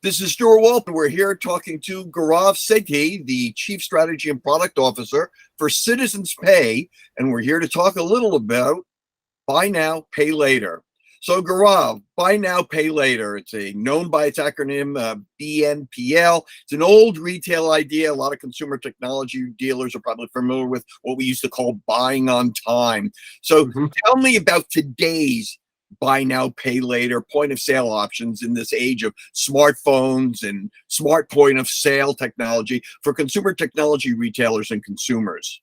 This is Stuart Walton. We're here talking to Gaurav Sethi, the Chief Strategy and Product Officer for Citizens Pay, and we're here to talk a little about Buy Now, Pay Later. So Gaurav, Buy Now, Pay Later, it's known by its acronym BNPL. It's an old retail idea. A lot of consumer technology dealers are probably familiar with what we used to call buying on time. So tell me about today's Buy Now, Pay Later point of sale options in this age of smartphones and smart point of sale technology for consumer technology retailers and consumers.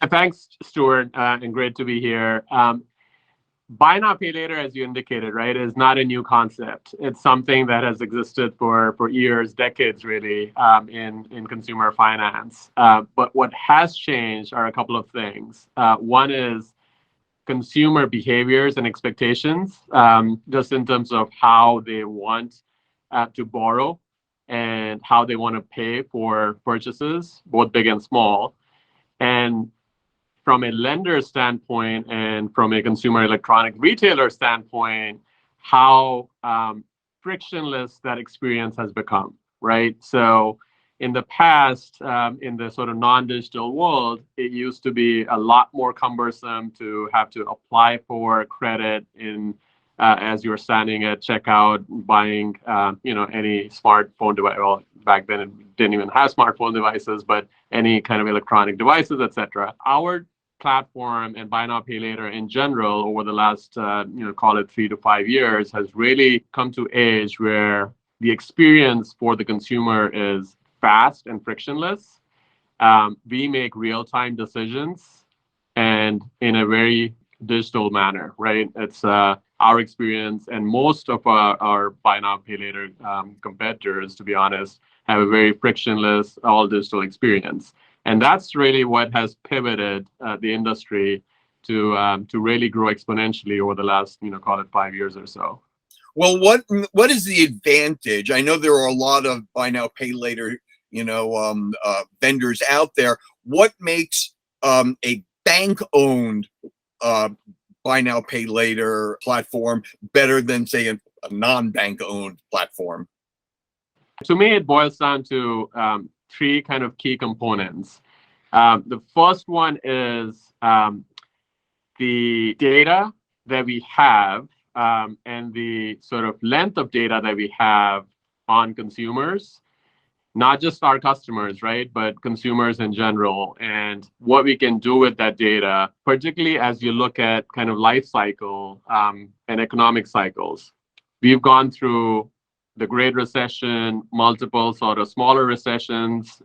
Thanks, Stuart, and great to be here. Buy Now, Pay Later, as you indicated, right, is not a new concept. It's something that has existed for years, decades, really, in consumer finance. But what has changed are a couple of things. One is consumer behaviors and expectations, just in terms of how they want to borrow and how they want to pay for purchases, both big and small. And from a lender standpoint and from a consumer electronic retailer standpoint, how frictionless that experience has become, right? So in the past, in the sort of non-digital world, it used to be a lot more cumbersome to have to apply for credit as you were standing at checkout, buying, any smartphone device. Well, back then it didn't even have smartphone devices, but any kind of electronic devices, etc. Our platform and Buy Now, Pay Later in general over the last, call it 3 to 5 years, has really come to age where the experience for the consumer is fast and frictionless. We make real-time decisions and in a very digital manner, right? It's our experience, and most of our Buy Now, Pay Later competitors, to be honest, have a very frictionless, all digital experience. And that's really what has pivoted the industry to really grow exponentially over the last, call it 5 years or so. Well, what is the advantage? I know there are a lot of Buy Now, Pay Later, vendors out there. What makes a bank-owned Buy Now, Pay Later platform better than, say, a non-bank-owned platform? To me, it boils down to 3 kind of key components. The first one is the data that we have and the sort of length of data that we have on consumers, not just our customers, right, but consumers in general, and what we can do with that data, particularly as you look at kind of life cycle and economic cycles. We've gone through the Great Recession, multiple sort of smaller recessions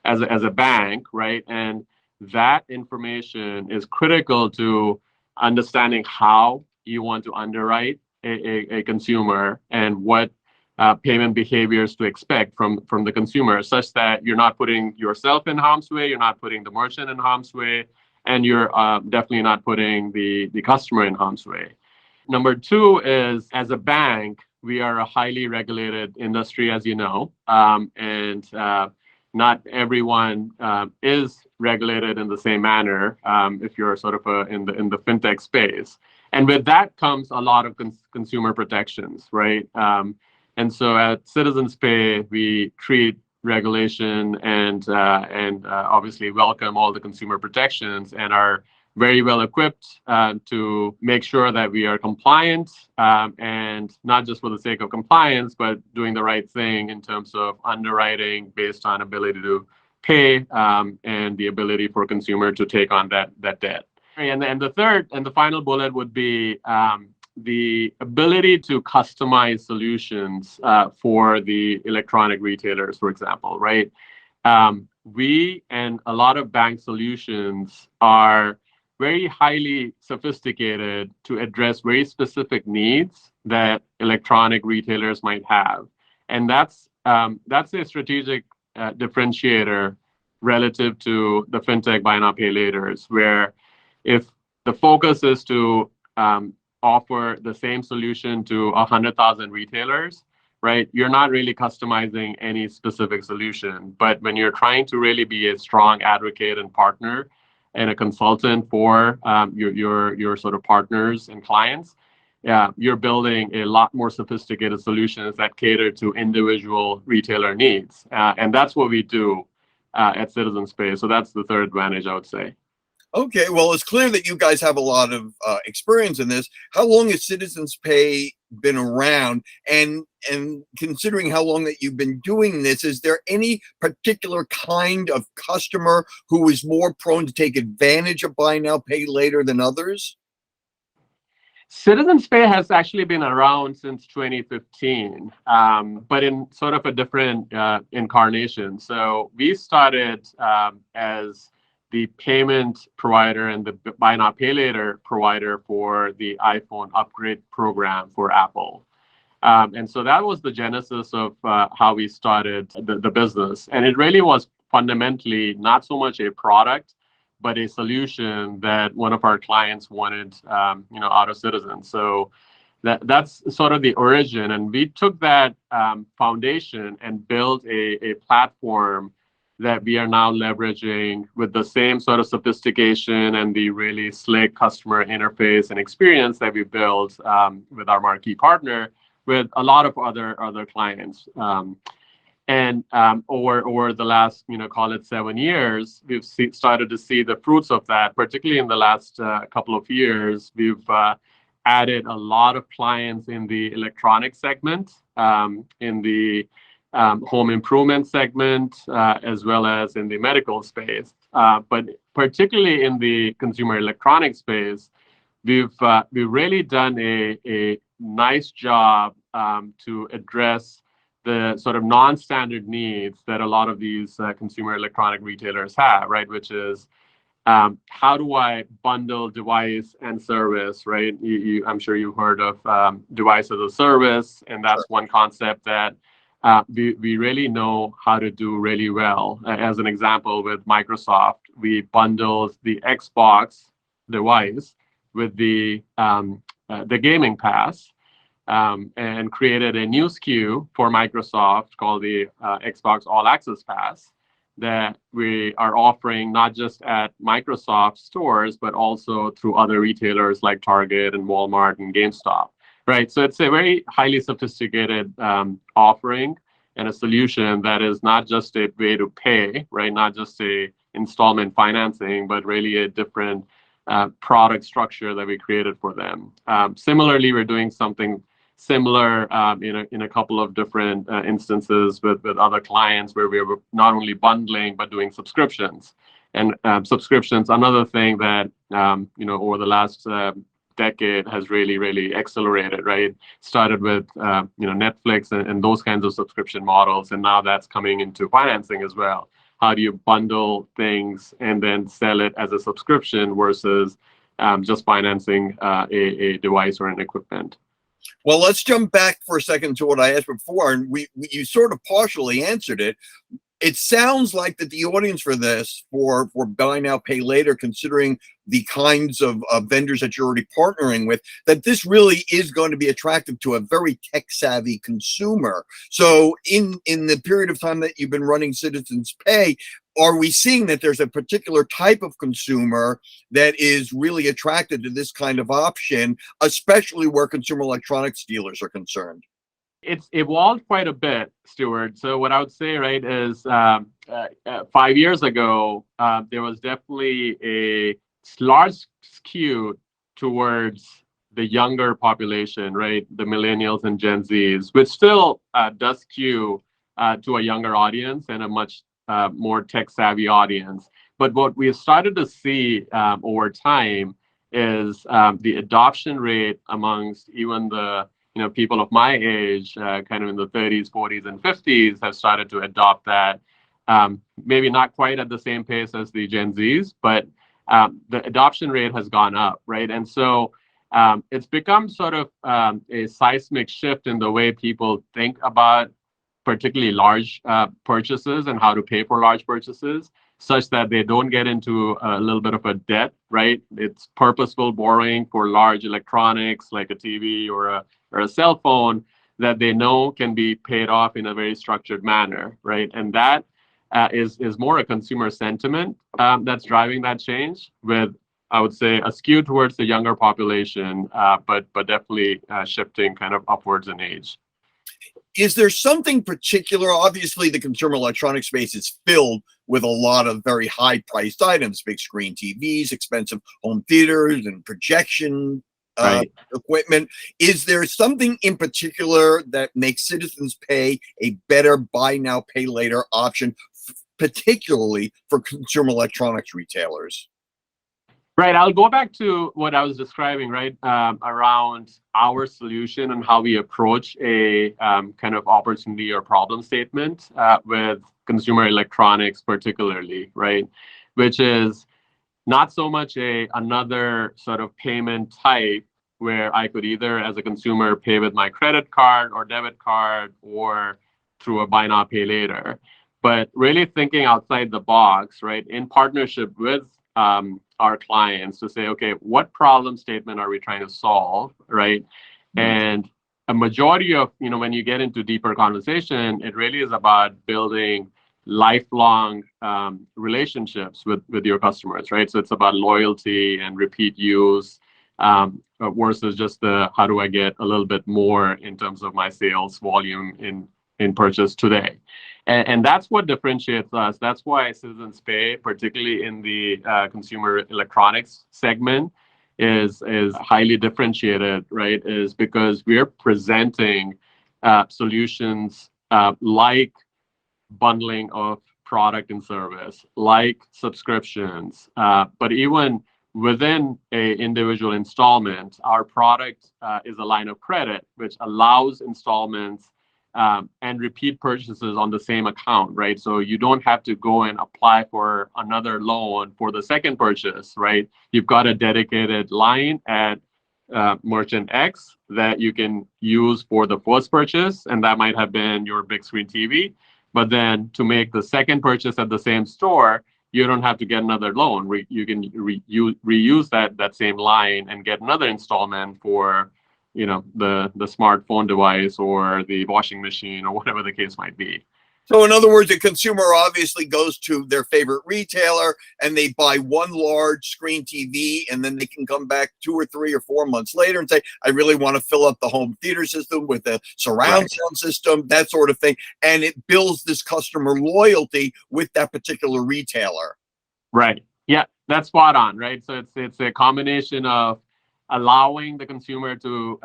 as a bank, right? And that information is critical to understanding how you want to underwrite a consumer and what payment behaviors to expect from the consumer, such that you're not putting yourself in harm's way, you're not putting the merchant in harm's way, and you're definitely not putting the customer in harm's way. Number 2 is, as a bank, we are a highly regulated industry, as you know, and not everyone is regulated in the same manner if you're sort of in the fintech space. And with that comes a lot of consumer protections, right? And so at Citizens Pay, we treat regulation and obviously welcome all the consumer protections and are very well equipped to make sure that we are compliant, and not just for the sake of compliance, but doing the right thing in terms of underwriting based on ability to pay and the ability for consumer to take on that debt. And the third and the final bullet would be the ability to customize solutions for the electronic retailers, for example, right? We and a lot of bank solutions are very highly sophisticated to address very specific needs that electronic retailers might have. And that's a strategic differentiator relative to the fintech Buy Now, Pay Laters, where if the focus is to offer the same solution to 100,000 retailers, right, you're not really customizing any specific solution. But when you're trying to really be a strong advocate and partner and a consultant for your sort of partners and clients, you're building a lot more sophisticated solutions that cater to individual retailer needs. And that's what we do at Citizens Pay. So that's the third advantage, I would say. Okay, well, it's clear that you guys have a lot of experience in this. How long has Citizens Pay been around? And considering how long that you've been doing this, is there any particular kind of customer who is more prone to take advantage of buy now, pay later than others? Citizens Pay has actually been around since 2015, but in sort of a different incarnation. So we started as the payment provider and the buy now pay later provider for the iPhone upgrade program for Apple. And so that was the genesis of how we started the business. And it really was fundamentally not so much a product, but a solution that one of our clients wanted, out of Citizens. So that's sort of the origin. And we took that foundation and built a platform that we are now leveraging with the same sort of sophistication and the really slick customer interface and experience that we built with our marquee partner, with a lot of other clients. And over the last, call it 7 years, we've started to see the fruits of that, particularly in the last couple of years. We've added a lot of clients in the electronic segment, in the home improvement segment, as well as in the medical space. But particularly in the consumer electronics space, we've really done a nice job to address the sort of non-standard needs that a lot of these consumer electronic retailers have, right? Which is, how do I bundle device and service, right? I'm sure you've heard of device as a service, and that's one concept that we really know how to do really well. As an example, with Microsoft, we bundled the Xbox device with the gaming pass, and created a new SKU for Microsoft called the Xbox All Access Pass that we are offering not just at Microsoft stores, but also through other retailers like Target and Walmart and GameStop, right? So it's a very highly sophisticated offering and a solution that is not just a way to pay, right? Not just a installment financing, but really a different product structure that we created for them. Similarly, we're doing something similar in a couple of different instances with other clients where we were not only bundling but doing subscriptions. And subscriptions, another thing that over the last decade has really accelerated, right? Started with Netflix and those kinds of subscription models, and now that's coming into financing as well. How do you bundle things and then sell it as a subscription versus just financing a device or an equipment? Well, let's jump back for a second to what I asked before, and you sort of partially answered it. It sounds like that the audience for this, for buy now, pay later, considering the kinds of vendors that you're already partnering with, that this really is going to be attractive to a very tech-savvy consumer. So in the period of time that you've been running Citizens Pay, are we seeing that there's a particular type of consumer that is really attracted to this kind of option, especially where consumer electronics dealers are concerned? It's evolved quite a bit, Stuart. So what I would say, right, is 5 years ago, there was definitely a large skew towards the younger population, right, the millennials and Gen Zs, which still does skew to a younger audience and a much more tech-savvy audience. But what we have started to see over time is the adoption rate amongst even the people of my age, kind of in the 30s, 40s, and 50s, have started to adopt that. Maybe not quite at the same pace as the Gen Zs, but the adoption rate has gone up, right? And so it's become sort of a seismic shift in the way people think about particularly large purchases and how to pay for large purchases, such that they don't get into a little bit of a debt, right? It's purposeful borrowing for large electronics like a TV or a cell phone that they know can be paid off in a very structured manner, right? And that is more a consumer sentiment that's driving that change, with I would say, askew towards the younger population, but definitely shifting kind of upwards in age. Is there something particular? Obviously, the consumer electronics space is filled with a lot of very high priced items, big screen TVs, expensive home theaters, and projection Right. equipment. Is there something in particular that makes Citizens Pay a better buy now, pay later option, particularly for consumer electronics retailers? Right. I'll go back to what I was describing, right, around our solution and how we approach a kind of opportunity or problem statement with consumer electronics, particularly, right, which is not so much another sort of payment type where I could either, as a consumer, pay with my credit card or debit card or through a buy now, pay later, but really thinking outside the box, right, in partnership with our clients to say, okay, what problem statement are we trying to solve, right? And a majority of, when you get into deeper conversation, it really is about building lifelong relationships with your customers, right? So it's about loyalty and repeat use versus just the how do I get a little bit more in terms of my sales volume in purchase today. And that's what differentiates us. That's why Citizens Pay, particularly in the consumer electronics segment, is highly differentiated, right? Is because we're presenting solutions like bundling of product and service, like subscriptions, but even within a individual installment, our product is a line of credit, which allows installments and repeat purchases on the same account, right? So you don't have to go and apply for another loan for the second purchase, right? You've got a dedicated line at Merchant X that you can use for the first purchase, and that might have been your big screen TV. But then to make the second purchase at the same store, you don't have to get another loan. You can reuse that same line and get another installment for the smartphone device or the washing machine or whatever the case might be. So in other words, a consumer obviously goes to their favorite retailer and they buy one large screen TV, and then they can come back 2 or 3 or 4 months later and say, I really want to fill up the home theater system with a surround sound system, that sort of thing. And it builds this customer loyalty with that particular retailer. Right. Yeah, that's spot on, right? So it's a combination of allowing the consumer to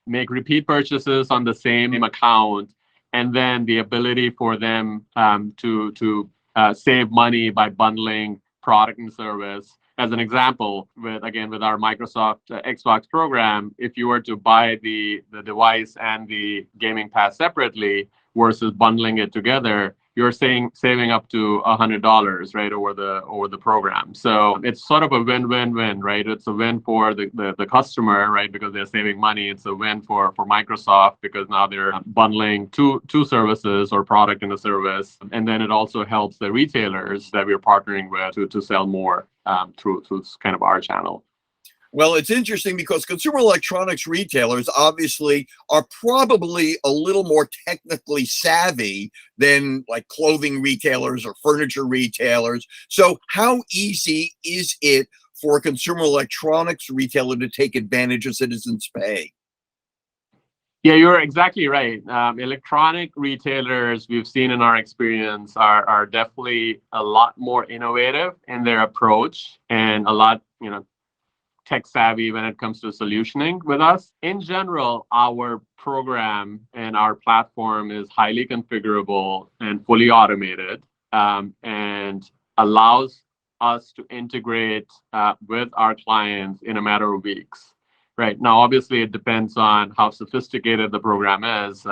make repeat purchases on the same account, and then the ability for them to save money by bundling product and service. As an example, with our Microsoft Xbox program, if you were to buy the device and the gaming pass separately versus bundling it together, you're saving up to $100, right, over the program. So it's sort of a win-win-win, right? It's a win for the customer, right, because they're saving money. It's a win for Microsoft because now they're bundling two services or product and a service, and then it also helps the retailers that we're partnering with to sell more through kind of our channel. Well, it's interesting because consumer electronics retailers obviously are probably a little more technically savvy than like clothing retailers or furniture retailers. So how easy is it for a consumer electronics retailer to take advantage of Citizens Pay? Yeah, you're exactly right. Electronic retailers, we've seen in our experience, are definitely a lot more innovative in their approach and a lot, tech savvy when it comes to solutioning with us. In general, our program and our platform is highly configurable and fully automated, and allows us to integrate with our clients in a matter of weeks. Right now, obviously, it depends on how sophisticated the program is.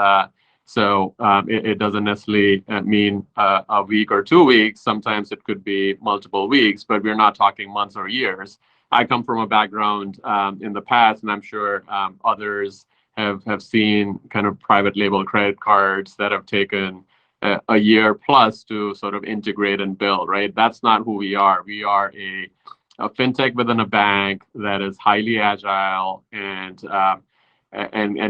So it doesn't necessarily mean a week or 2 weeks. Sometimes it could be multiple weeks, but we're not talking months or years. I come from a background in the past, and I'm sure others have seen kind of private label credit cards that have taken a year plus to sort of integrate and build, right? That's not who we are. We are a fintech within a bank that is highly agile and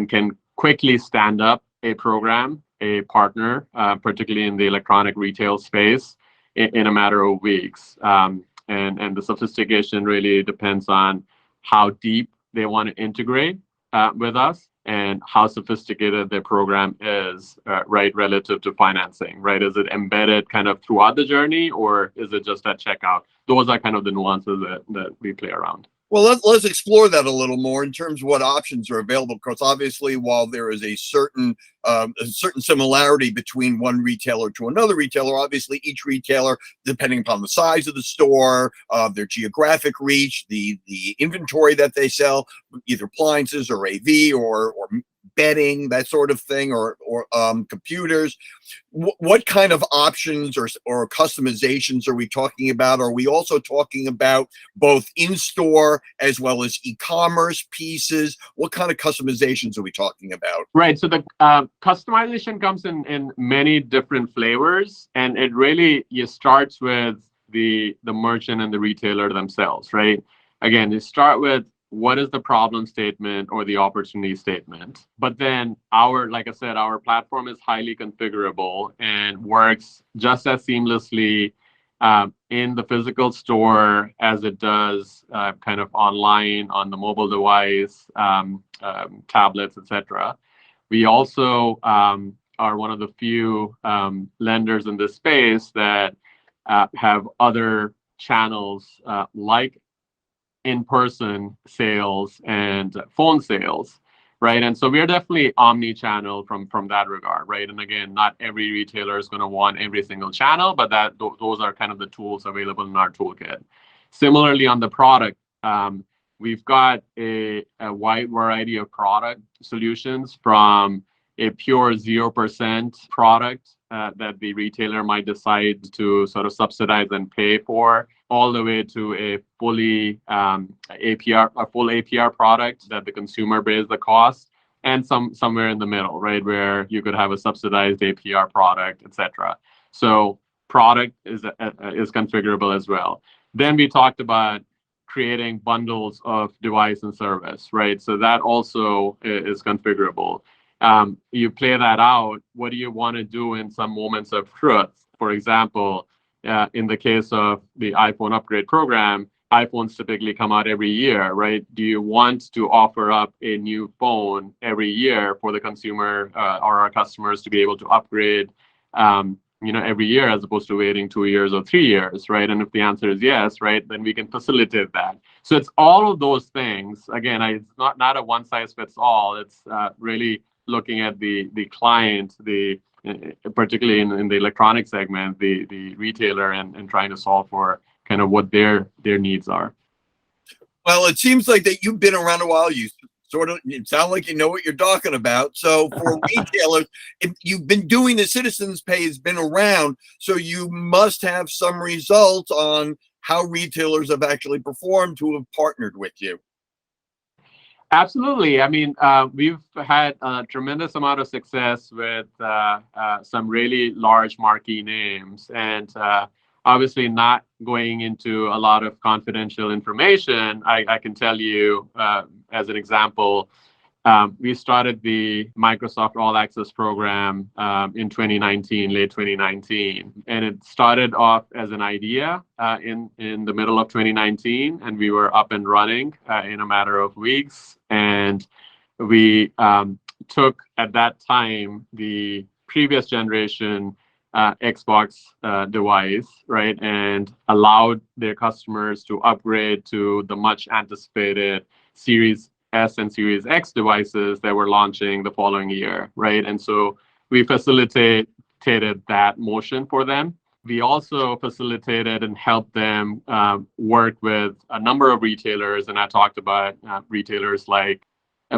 can quickly stand up a program, a partner, particularly in the electronic retail space, in a matter of weeks. And the sophistication really depends on how deep they want to integrate with us and how sophisticated their program is, right, relative to financing, right? Is it embedded kind of throughout the journey, or is it just at checkout? Those are kind of the nuances that we play around. Well, let's explore that a little more in terms of what options are available. Because obviously, while there is a certain similarity between one retailer to another retailer, obviously each retailer, depending upon the size of the store, their geographic reach, the inventory that they sell, either appliances or AV or bedding, that sort of thing, or computers. What kind of options or customizations are we talking about? Are we also talking about both in-store as well as e-commerce pieces? What kind of customizations are we talking about? Right. So the customization comes in many different flavors, and it starts with the merchant and the retailer themselves, right? Again, you start with what is the problem statement or the opportunity statement. But then like I said, our platform is highly configurable and works just as seamlessly in the physical store as it does kind of online on the mobile device, tablets, etc. We also are one of the few lenders in this space that have other channels like in-person sales and phone sales, right? And so we're definitely omni-channel from that regard, right? And again, not every retailer is going to want every single channel, but those are kind of the tools available in our toolkit. Similarly, on the product, we've got a wide variety of product solutions, from a pure 0% product that the retailer might decide to sort of subsidize and pay for, all the way to a full APR product that the consumer bears the cost, and somewhere in the middle, right, where you could have a subsidized APR product, etc. So product is configurable as well. Then we talked about creating bundles of device and service, right? So that also is configurable. You play that out. What do you want to do in some moments of truth? For example, in the case of the iPhone upgrade program, iPhones typically come out every year, right? Do you want to offer up a new phone every year for the consumer or our customers to be able to upgrade, every year, as opposed to waiting 2 years or 3 years, right? And if the answer is yes, right, then we can facilitate that. So it's all of those things. Again, it's not a one size fits all. It's really looking at the client, particularly in the electronic segment, the retailer, and trying to solve for kind of what their needs are. Well, it seems like that you've been around a while. It sounds like you know what you're talking about. So for retailers, if you've been doing the Citizens Pay has been around, so you must have some results on how retailers have actually performed who have partnered with you. Absolutely. I mean, we've had a tremendous amount of success with some really large marquee names, and obviously not going into a lot of confidential information. I can tell you, as an example, we started the Microsoft All Access program in 2019, late 2019. And it started off as an idea in the middle of 2019, and we were up and running in a matter of weeks. And we took, at that time, the previous generation Xbox device, right, and allowed their customers to upgrade to the much anticipated Series S and Series X devices that were launching the following year, right? And so we facilitated that motion for them. We also facilitated and helped them work with a number of retailers, and I talked about retailers like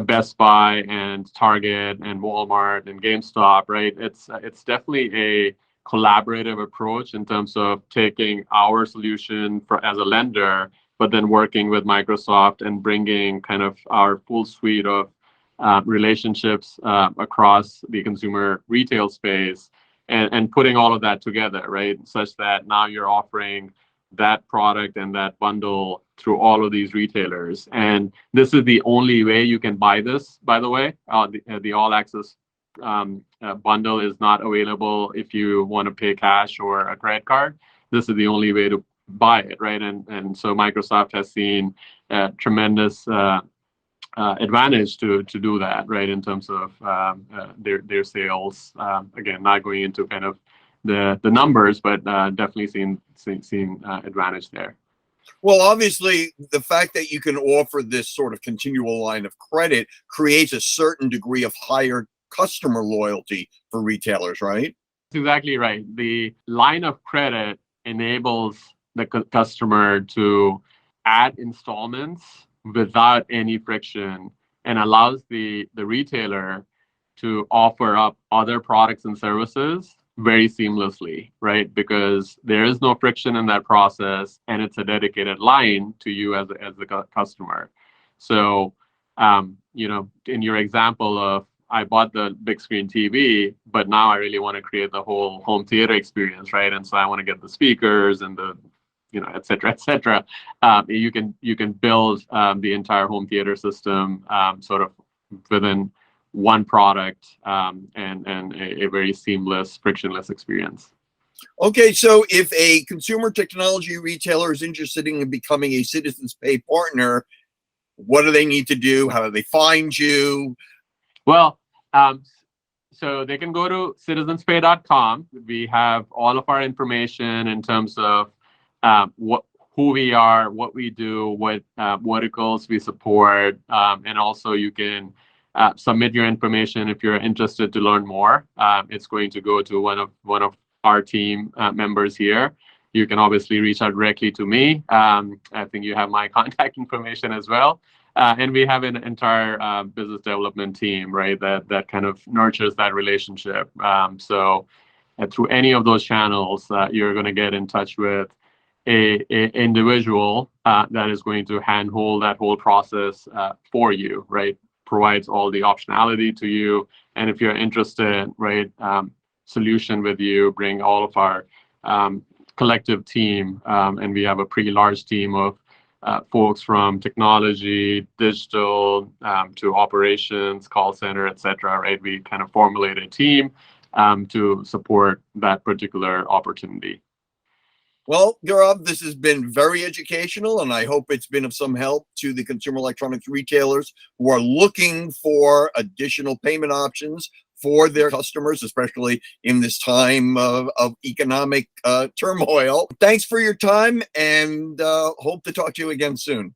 Best Buy and Target and Walmart and GameStop, right? It's definitely a collaborative approach in terms of taking our solution as a lender, but then working with Microsoft and bringing kind of our full suite of relationships across the consumer retail space, and putting all of that together, right? Such that now you're offering that product and that bundle through all of these retailers. And this is the only way you can buy this, by the way. The All Access bundle is not available if you want to pay cash or a credit card. This is the only way to buy it, right? And so Microsoft has seen tremendous advantage to do that, right? In terms of their sales. Again, not going into kind of the numbers, but definitely seeing advantage there. Well, obviously, the fact that you can offer this sort of continual line of credit creates a certain degree of higher customer loyalty for retailers, right? That's exactly right. The line of credit enables the customer to add installments without any friction and allows the retailer to offer up other products and services very seamlessly, right? Because there is no friction in that process and it's a dedicated line to you as the customer. So, in your example of I bought the big screen TV, but now I really want to create the whole home theater experience, right? And so I want to get the speakers and the, et cetera, et cetera. You can build the entire home theater system sort of within one product and a very seamless, frictionless experience. Okay, so if a consumer technology retailer is interested in becoming a Citizens Pay partner, what do they need to do? How do they find you? Well, so they can go to citizenspay.com. We have all of our information in terms of who we are, what we do, what verticals we support, and also you can submit your information if you're interested to learn more. It's going to go to one of our team members here. You can obviously reach out directly to me. I think you have my contact information as well. And we have an entire business development team, right, that kind of nurtures that relationship. So through any of those channels, you're going to get in touch with a individual that is going to handhold that whole process for you, right? Provides all the optionality to you. And if you're interested, right, solution with you, bring all of our collective team. And we have a pretty large team of folks from technology, digital, to operations, call center, et cetera, right? We kind of formulate a team to support that particular opportunity. Well, Gaurav, this has been very educational, and I hope it's been of some help to the consumer electronics retailers who are looking for additional payment options for their customers, especially in this time of economic turmoil. Thanks for your time, and hope to talk to you again soon.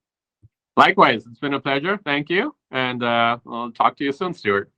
Likewise, it's been a pleasure. Thank you. And I'll talk to you soon, Stuart.